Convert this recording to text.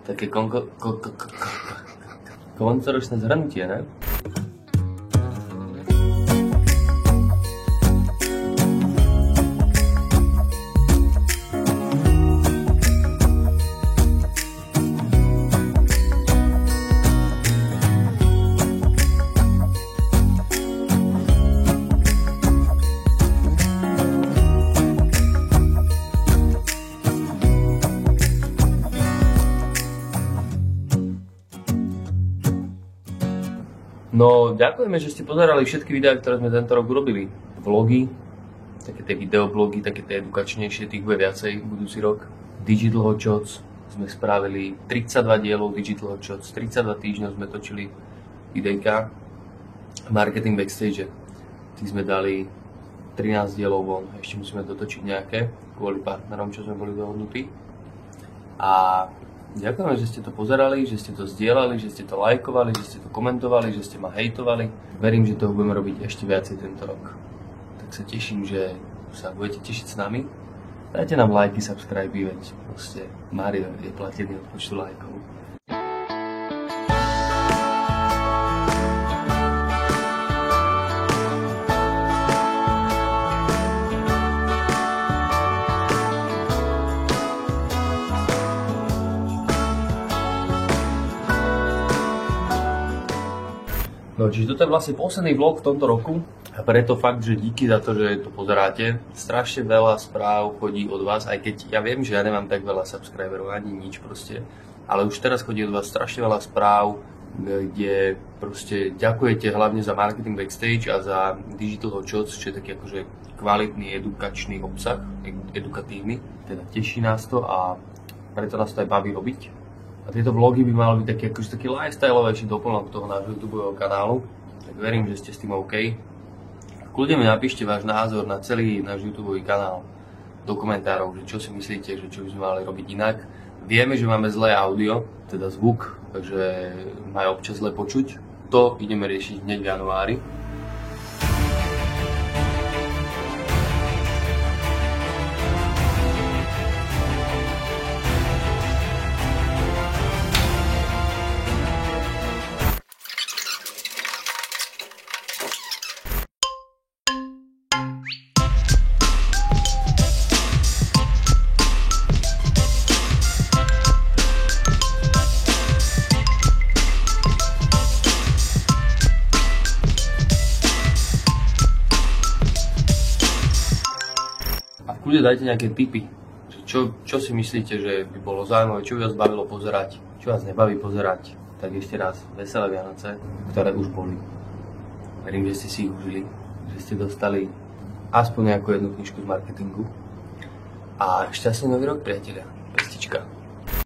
Také koncoročné zhrnutie, ne? No, ďakujeme, že ste pozerali všetky videá, ktoré sme tento rok urobili. Vlogy, také tie videoblogy, také tie edukačnejšie, tých bude viacej budúci rok. Digital Hot Shots sme spravili 32 dielov Digital Hot Shots, 32 týždňov sme točili videjka. Marketing Backstage, tých sme dali 13 dielov von, ešte musíme dotočiť nejaké, kvôli partnerom, čo sme boli dohodnutí. A ďakujem, že ste to pozerali, že ste to zdieľali, že ste to lajkovali, že ste to komentovali, že ste ma hejtovali. Verím, že toho budeme robiť ešte viacej tento rok. Tak sa teším, že sa budete tešiť s nami. Dajte nám lajky, subscribe, veď proste Mario je platený od počtu lajkov. No, čiže toto je vlastne posledný vlog v tomto roku a preto fakt, že díky za to, že to pozeráte. Strašne veľa správ chodí od vás, aj keď ja viem, že ja nemám tak veľa subscriberov, ani nič proste, ale už teraz chodí od vás strašne veľa správ, kde proste ďakujete hlavne za Marketing Backstage a za Digital Hot Shots, čo je taký akože kvalitný edukačný obsah, edukatívny, teda teší nás to a preto nás to aj baví robiť. A tieto vlogy by mali byť taký lifestyleovejší doplnok toho nášho YouTubeového kanálu. Tak verím, že ste s tým OK. Kľudne mi napíšte váš názor na celý náš YouTubeový kanál do komentárov, že čo si myslíte, že čo by sme mali robiť inak. Vieme, že máme zlé audio, teda zvuk, takže ma je občas zle počuť. To ideme riešiť hneď v januári. Kľudne dajte nejaké tipy, čo si myslíte, že by bolo zaujímavé, čo by vás bavilo pozerať, čo vás nebaví pozerať. Tak ešte raz, veselé Vianoce, ktoré už boli. Verím, že ste si ich užili, že ste dostali aspoň nejakú jednu knižku z marketingu. A šťastný nový rok, priatelia. Pestička.